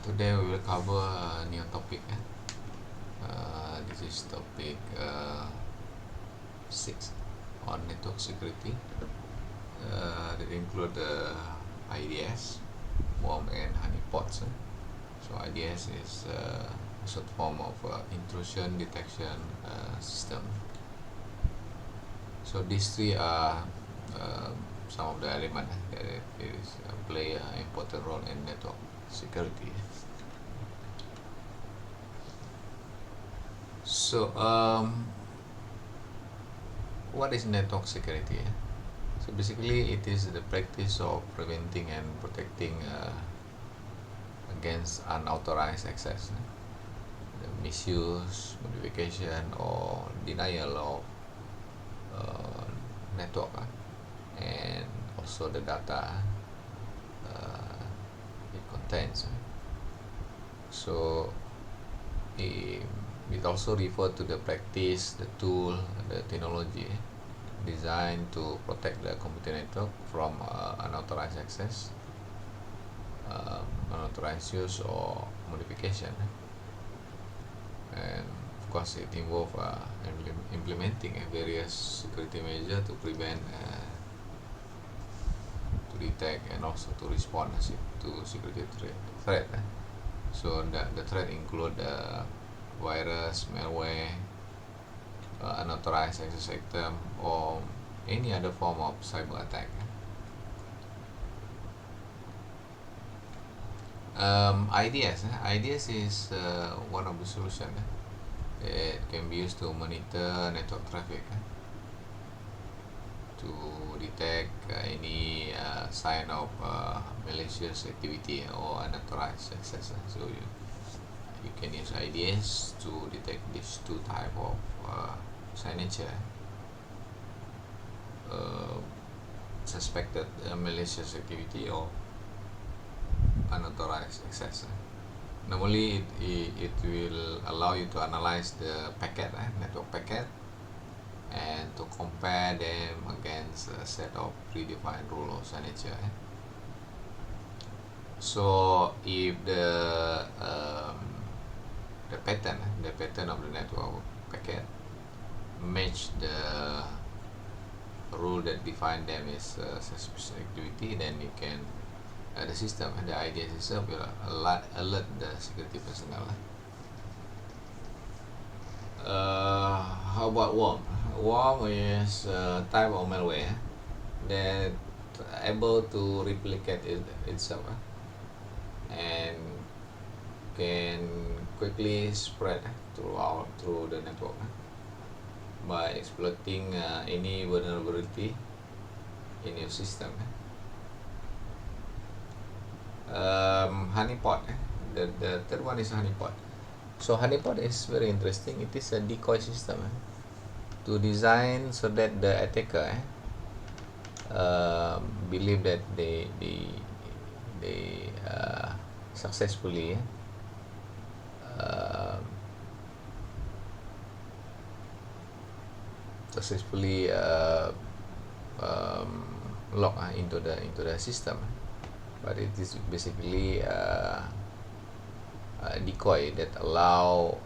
Today we will cover a new topic. This is topic 6 on network security. That include the IDS, worm and honeypots. So IDS is a short form of intrusion detection system. So these three are some of the elements that play an important role in network security. So what is network security? So basically it is the practice of preventing and protecting against unauthorized access, the misuse, modification or denial of network and also the data it contains. So it also refers to the practice, the tool, the technology designed to protect the computer network from unauthorized access, unauthorized use or modification. And of course it involves implementing various security measures to prevent, to detect and also to respond to security threat. So the threat include virus, malware, unauthorized access system, or any other form of cyber attack. IDS is one of the solutions. It can be used to monitor network traffic, to detect any sign of malicious activity or unauthorized access. So you can use IDS to detect these two type of signature, suspected malicious activity or unauthorized access. Normally it will allow you to analyze the packet, network packet, and to compare them against a set of predefined rule or signature. So if the pattern of the network packet match the rule that define them as suspicious activity, then you can the system and the IDS itself will alert the security personnel. How about worm? Worm is a type of malware that able to replicate itself and can quickly spread through the network by exploiting any vulnerability in your system. Honeypot, the third one is honeypot. So honeypot is very interesting. It is a decoy system to design so that the attacker believe that they successfully log into the system, but it is basically a decoy that allow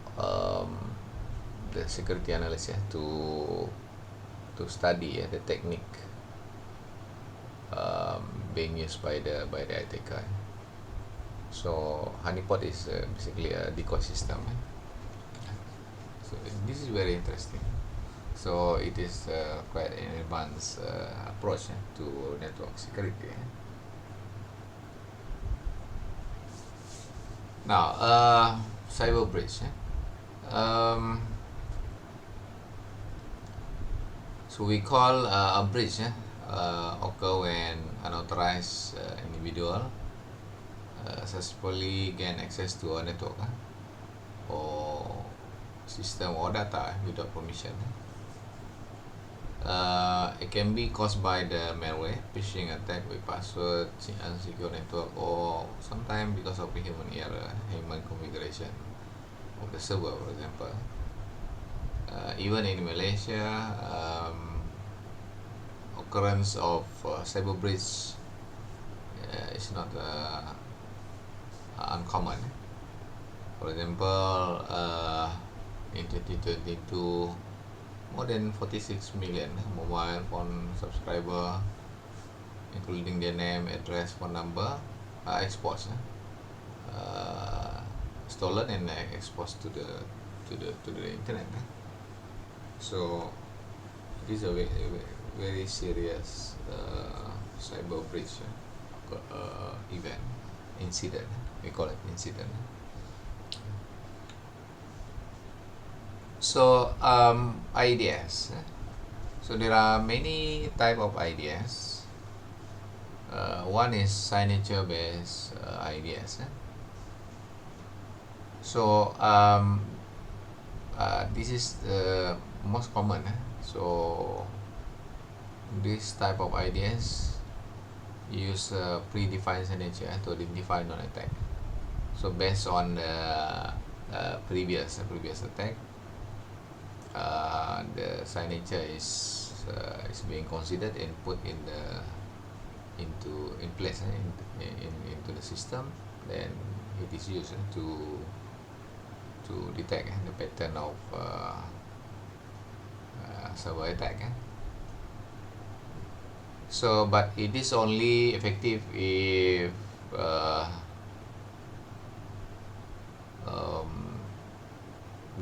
the security analyst to study the technique being used by the attacker. So honeypot is basically a decoy system. So this is very interesting. So it is quite an advanced approach to network security. Now, cyber breach. So we call a breach occur when unauthorized individual successfully gain access to a network or system or data without permission. It can be caused by the malware, phishing attack with password, unsecure network, or sometimes because of human error, human configuration of the server, for example. Even in Malaysia, occurrence of cyber breach is not uncommon. For example, in 2022, more than 46 million mobile phone subscriber, including their name, address, phone number, are exposed, stolen and exposed to the internet. So this is a very serious cyber breach event, incident. We call it incident. So IDS. So there are many type of IDS. One is signature based IDS. So this is the most common. So this type of IDS use predefined signature to identify non-attack. So based on the previous attack, the signature is being considered and put in place into the system. Then it is used to detect the pattern of cyber attack. So, but it is only effective if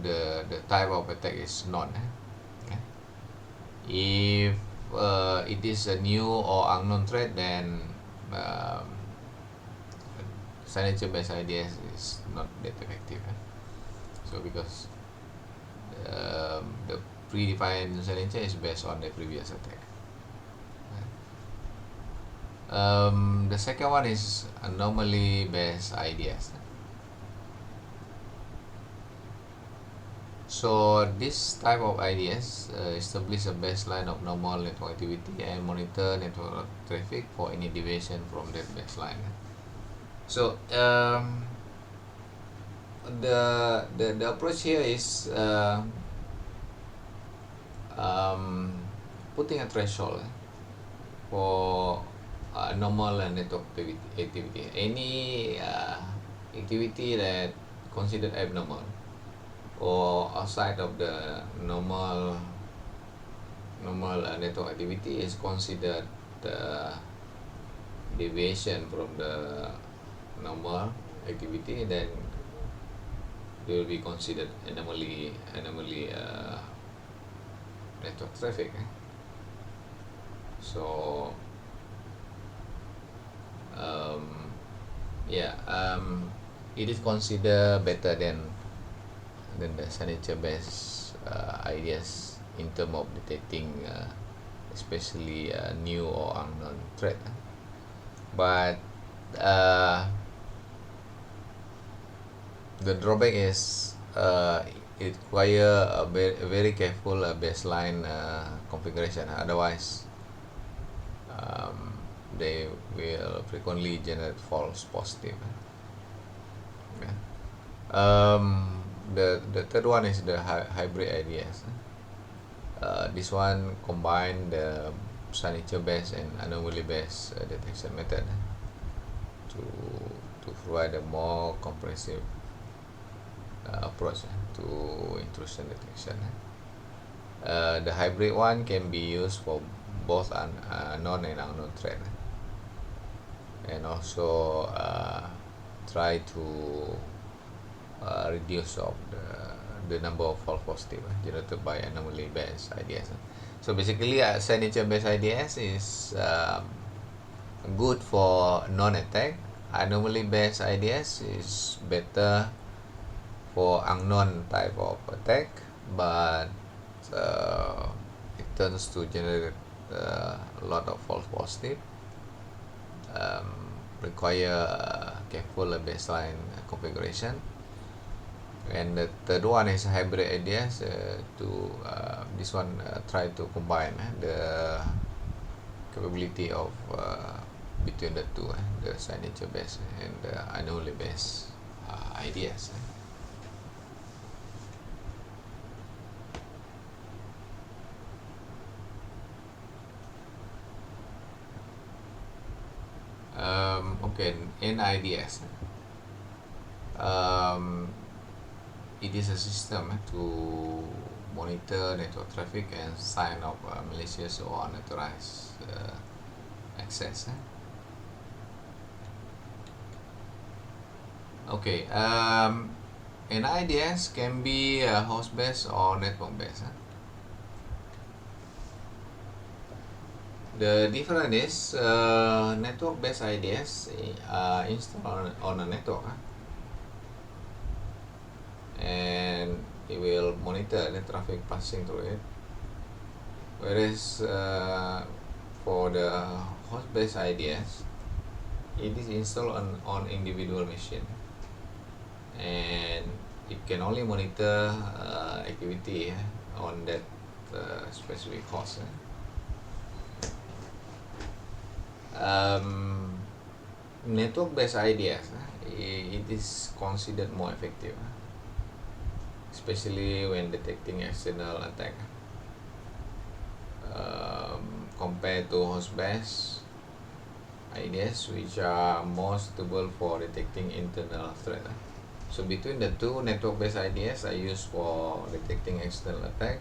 the type of attack is known. Okay. If it is a new or unknown threat, then signature based IDS is not that effective. So because the predefined signature is based on the previous attack. The second one is anomaly based IDS. So this type of IDS establish a baseline of normal network activity and monitor network traffic for any deviation from that baseline. So the approach here is putting a threshold for normal network activity. Any activity that considered abnormal or outside of the normal network activity is considered deviation from the normal activity, then they will be considered anomaly network traffic. So it is considered better than the signature based IDS in terms of detecting especially new or unknown threat. But the drawback is it require a very careful baseline configuration. Otherwise they will frequently generate false positive. The third one is the hybrid IDS. This one combine the signature based and anomaly based detection method to provide a more comprehensive approach to intrusion detection. The hybrid one can be used for both known and unknown threat, and also try to reduce of the number of false positive generated by anomaly based IDS. So basically signature based IDS is good for non-attack. Anomaly based IDS is better for unknown type of attack, but it tends to generate a lot of false positive. Require careful baseline configuration. And the third one is hybrid IDS. This one try to combine the capability of between the two, the signature based and the anomaly based IDS. Okay, NIDS. Um, it is a system to monitor network traffic and sign of malicious or unauthorized access. Okay, an IDS can be host-based or network-based. The difference is network-based IDS installed on a network, and it will monitor the traffic passing through it. Whereas for the host-based IDS, it is installed on individual machine, and it can only monitor activity on that specific host. Network-based IDS, it is considered more effective, especially when detecting external attack, compared to host-based IDS, which are more suitable for detecting internal threat. So between the two, network-based IDS are used for detecting external attack,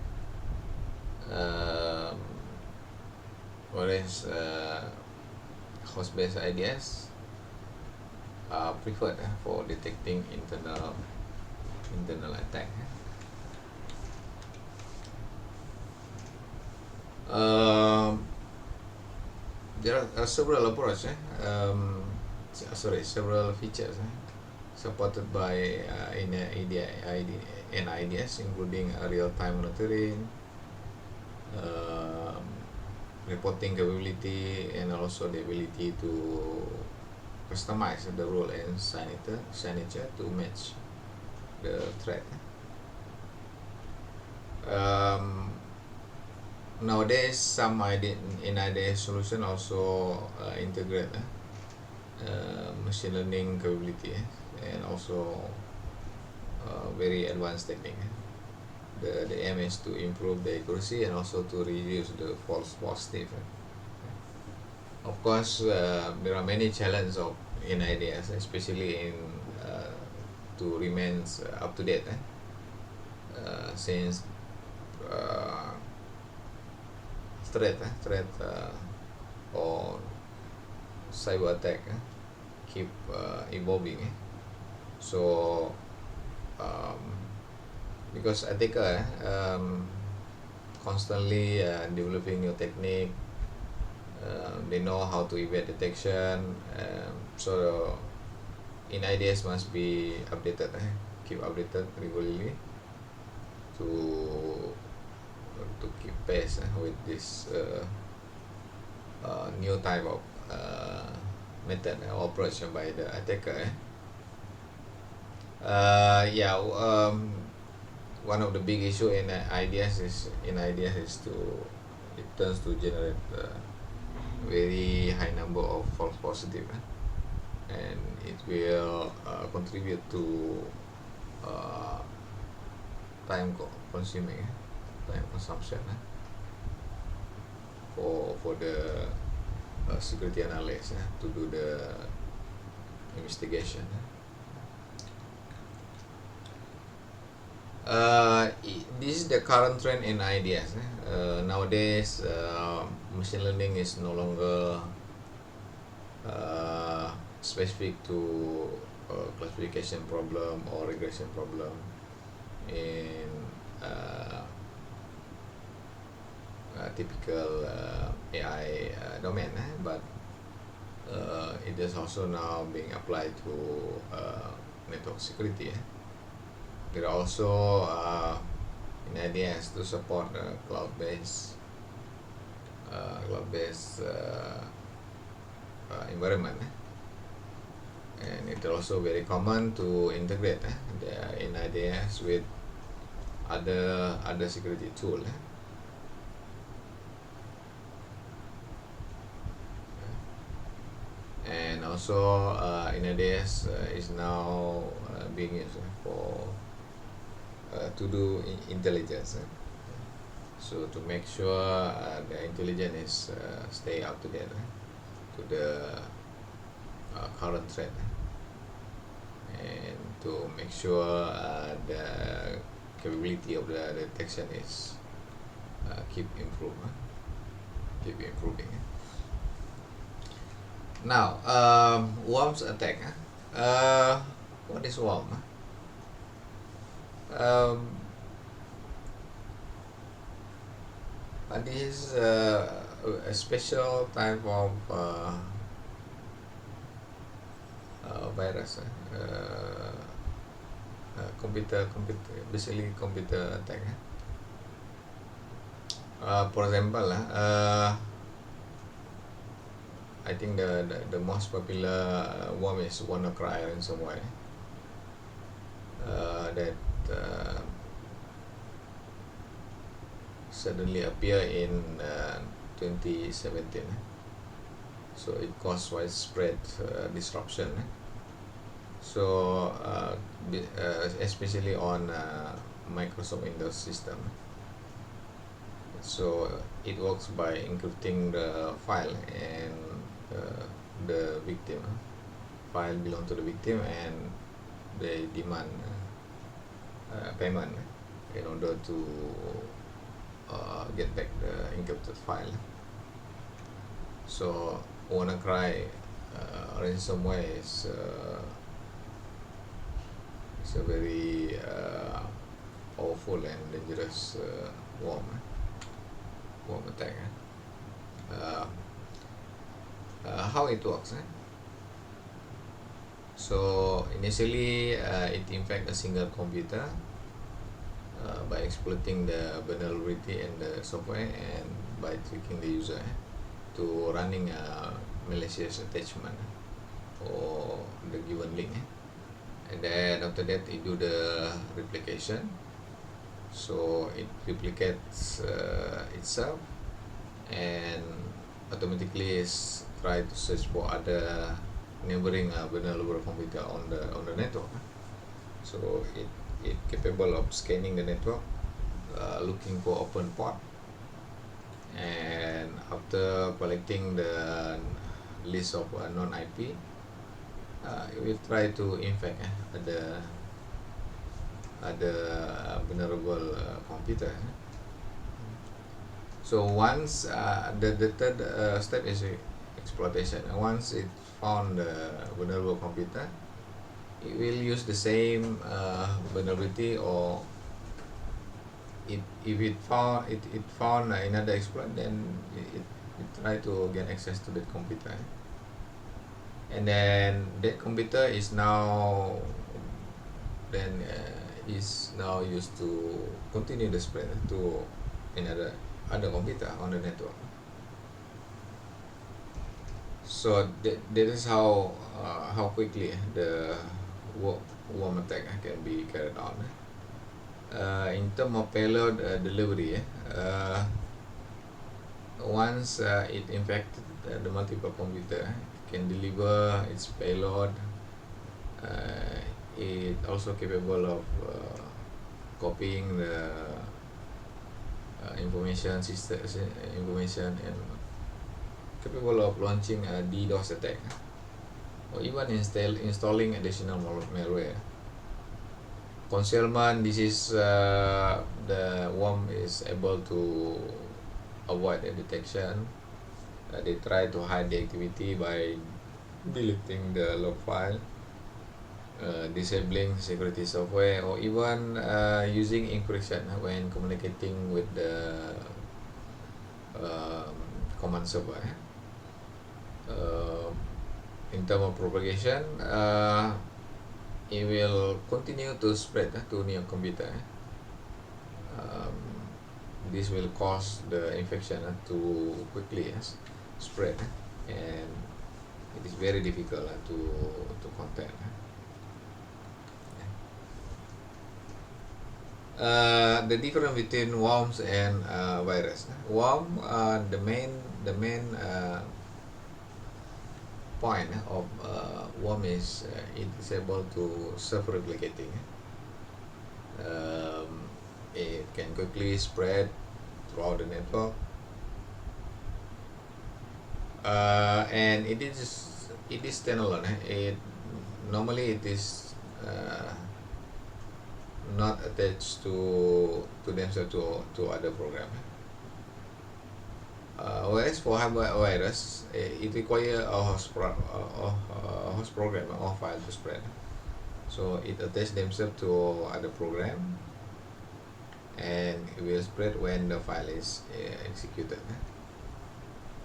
whereas host-based IDS are preferred for detecting internal attack. There are several approaches, several features supported by NIDS, including real-time monitoring, reporting capability, and also the ability to customize the role and signature to match the threat. Nowadays, some NIDS solution also integrate machine learning capability and also very advanced technique. The aim is to improve the accuracy and also to reduce the false positive. Of course, there are many challenges of NIDS, especially in to remain up to date, since threat or cyber attack keep evolving. So because attacker constantly developing new technique, they know how to evade detection, so NIDS must be updated, keep updated regularly to keep pace with this new type of method or approach by the attacker. One of the big issue in IDS is to it tends to generate very high number of false positive, and it will contribute to time consuming, time consumption for the security analyst to do the investigation. This is the current trend in IDS. Nowadays, machine learning is no longer specific to classification problem or regression problem in typical AI domain, but it is also now being applied to network security. There are also ideas to support cloud-based environment, and it's also very common to integrate the NIDS with other security tool. And also NIDS is now being used for to do intelligence, so to make sure the intelligence is stay up to date to the current threat, and to make sure the capability of the detection is keep improving. Now, worms attack. What is worm? This is a special type of virus. Computer, basically computer attack. For example, I think the most popular worm is WannaCry ransomware. That suddenly appear in 2017. So it caused widespread disruption. So especially on Microsoft Windows system. So it works by encrypting the file, and the victim file belong to the victim, and they demand payment in order to get back the encrypted file. So WannaCry ransomware is a very powerful and dangerous worm attack. How it works? So initially it infects a single computer by exploiting the vulnerability in the software and by tricking the user to running a malicious attachment or the given link. And then after that it do the replication, so it replicates itself and automatically is try to search for other neighboring vulnerable computer on the network. So it capable of scanning the network, looking for open port, and after collecting the list of non-IP, it will try to infect other vulnerable computer. So once the third step is exploitation. Once it found the vulnerable computer, it will use the same vulnerability, or if it found another exploit, then it try to gain access to that computer, and then that computer is now used to continue the spread to other computer on the network. So that is how quickly the worm attack can be carried out. In terms of payload delivery, once it infected the multiple computer, it can deliver its payload. It also capable of copying the information and capable of launching a DDoS attack, or even installing additional malware. Concealment, this is the worm is able to avoid the detection. They try to hide the activity by deleting the log file, disabling security software, or even using encryption when communicating with the command server. In terms of propagation, it will continue to spread to new computer. This will cause the infection to quickly spread, and it is very difficult to contain. The difference between worms and virus. Worm, the main point of worm is it is able to self-replicating. It can quickly spread throughout the network, and it is standalone. Normally it is not attached to themselves to other program. Whereas for hardware virus, it require a host program or file to spread. So it attach themselves to other program, and it will spread when the file is executed.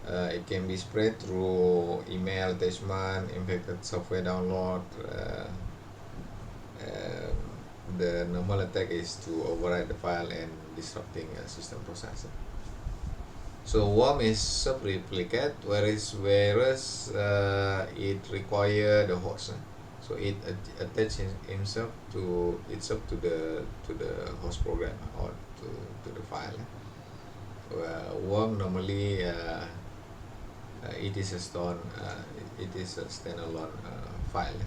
It can be spread through email attachment, infected software download. The normal attack is to overwrite the file and disrupting a system process. So worm is self-replicate, whereas it require the host. So it attaches himself to the host program or to the file. Worm normally it is a standalone file.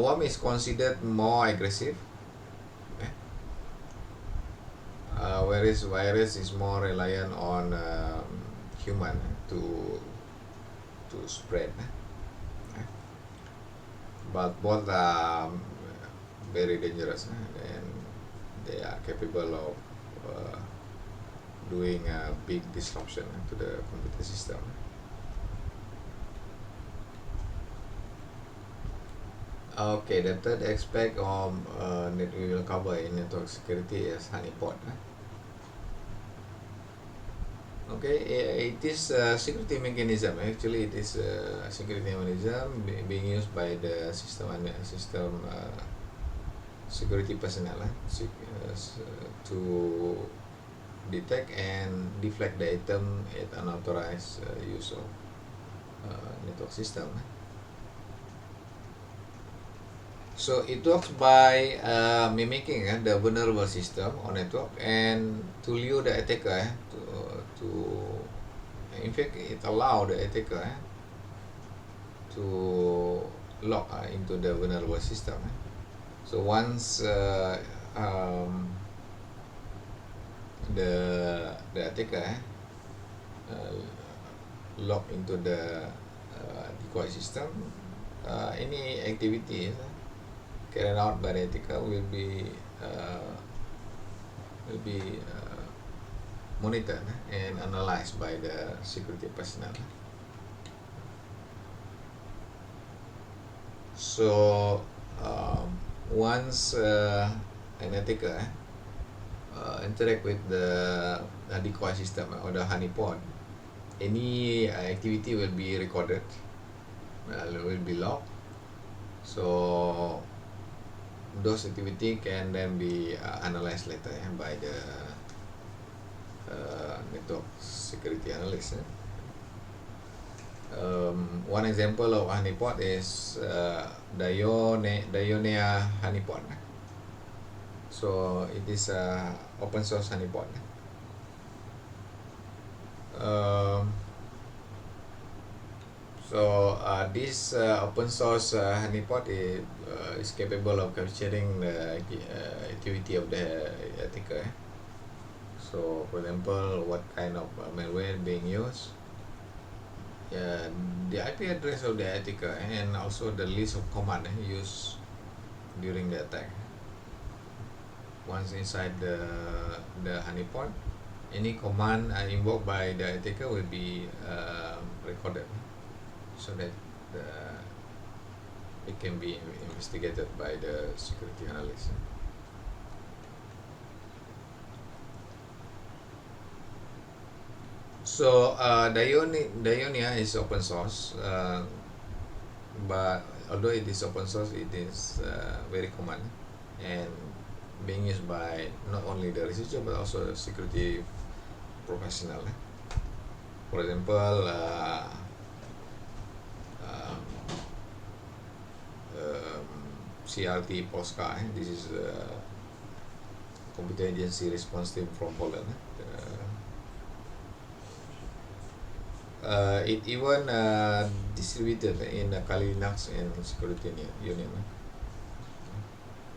Worm is considered more aggressive, whereas virus is more reliant on human to spread. But both are very dangerous, and they are capable of doing a big disruption to the computer system. Okay, the third aspect of that we will cover in network security is honeypot. Okay, it is a security mechanism. Actually, it is a security mechanism being used by the system security personnel to detect and deflect the item at unauthorized use of network system. So it works by mimicking the vulnerable system or network, and to lure the attacker to in fact it allow the attacker to log into the vulnerable system. So once the attacker log into the decoy system, any activity carried out by the attacker will be monitored and analyzed by the security personnel. So once an attacker interact with the decoy system or the honeypot, any activity will be recorded, will be logged. So those activity can then be analyzed later by the network security analyst. One example of honeypot is Dionea honeypot. So it is a open source honeypot. This open source honeypot is capable of capturing the activity of the attacker. So, for example, what kind of malware being used, the IP address of the attacker, and also the list of command used during the attack. Once inside the honeypot, any command invoked by the attacker will be recorded, so that it can be investigated by the security analyst. So Dionea is open source, but although it is open source, it is very common and being used by not only the researcher but also the security professional. For example, CRT Polska. This is computer agency response team from Poland. It even distributed in Kali Linux and Security Union.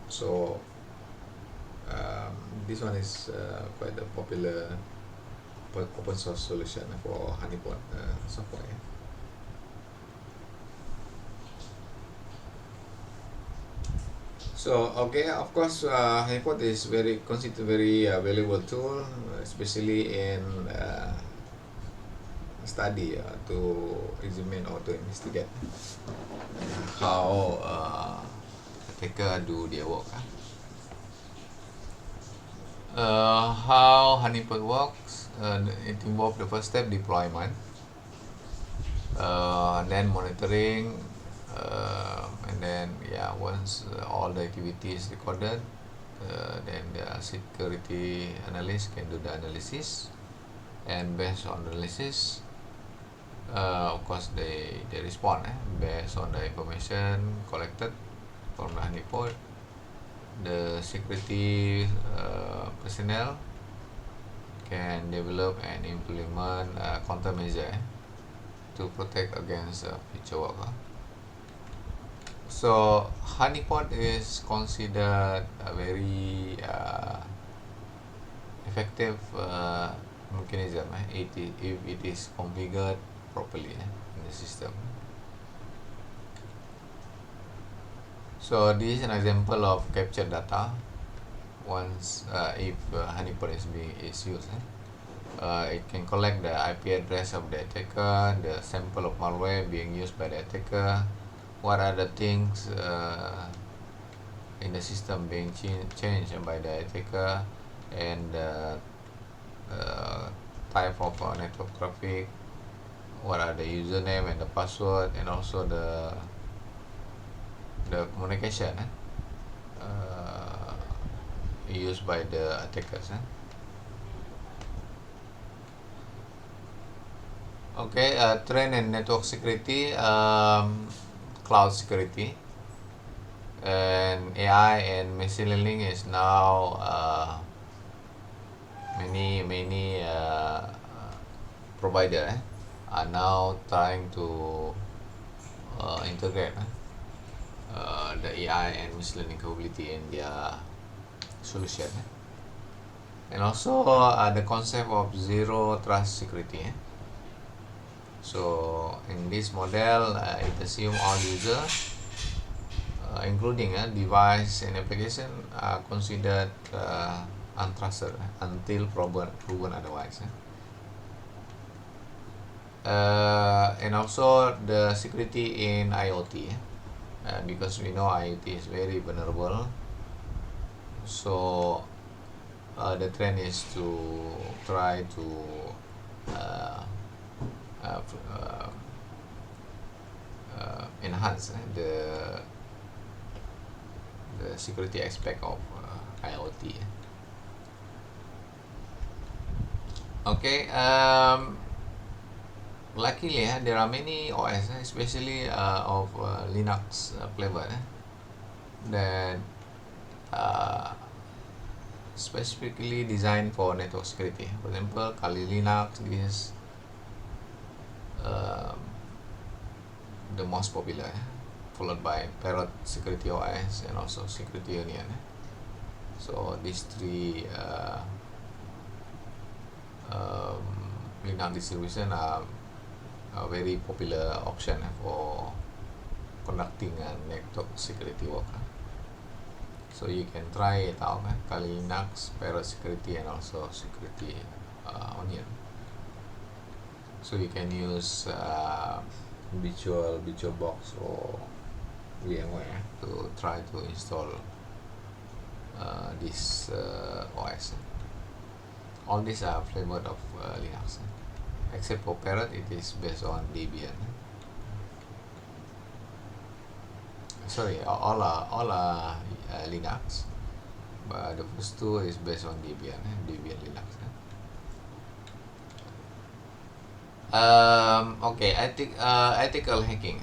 So this one is quite a popular open source solution for honeypot software. So okay, of course, honeypot is very considered very valuable tool, especially in study to examine or to investigate how attacker do their work. How honeypot works? It involves the first step, deployment, then monitoring, and then once all the activity is recorded, then the security analyst can do the analysis, and based on the analysis, of course they respond based on the information collected from the honeypot. The security personnel can develop and implement countermeasure to protect against future work. So honeypot is considered a very effective mechanism if it is configured properly in the system. So this is an example of captured data. Once if honeypot is used, it can collect the IP address of the attacker, the sample of malware being used by the attacker, what are the things in the system being changed by the attacker, and the type of network traffic, what are the username and the password, and also the communication used by the attackers. Okay, trend and network security, cloud security, and AI and machine learning is now many provider are now trying to integrate the AI and machine learning capability in their solution, and also the concept of zero trust security. So in this model, it assumes all users, including device and application, are considered untrusted until proven otherwise. And also the security in IoT, because we know IoT is very vulnerable. So the trend is to try to enhance the security aspect of IoT. Okay, luckily there are many OS, especially of Linux flavor, that specifically designed for network security. For example, Kali Linux is the most popular, followed by Parrot Security OS and also Security Union. So these three Linux distribution are a very popular option for conducting network security work. So you can try it out, Kali Linux, Parrot Security, and also Security Onion. So you can use VirtualBox or VMware to try to install this OS. All these are flavored of Linux, except for Parrot, it is based on Debian. Sorry, all are Linux, but the first two is based on Debian Linux. Okay, ethical hacking.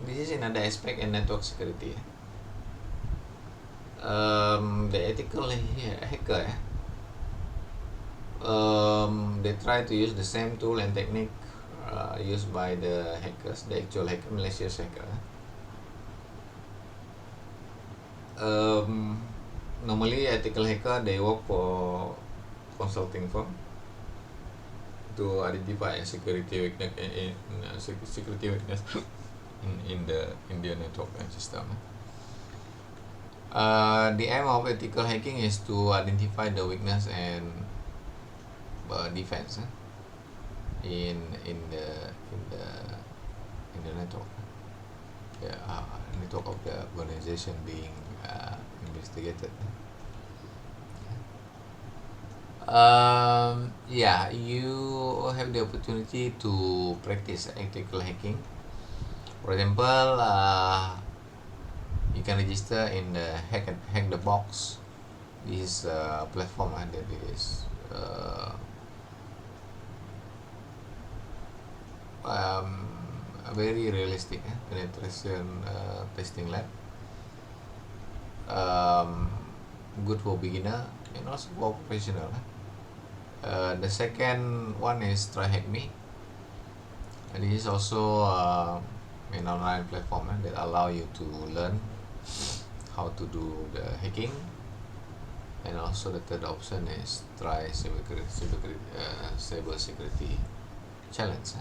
This is another aspect in network security. The ethical hacker, they try to use the same tool and technique used by the hackers, the actual hacker, malicious hacker. Normally, ethical hacker, they work for consulting firm to identify security weakness in the network system. The aim of ethical hacking is to identify the weakness and defense in the network. The network of the organization being investigated. Yeah, you have the opportunity to practice ethical hacking. For example, you can register in the Hack the Box. This is a platform that is a very realistic penetration testing lab. Good for beginner and also for professional. The second one is TryHackMe. And this is also an online platform that allow you to learn how to do the hacking. And also the third option is try cyber security challenge.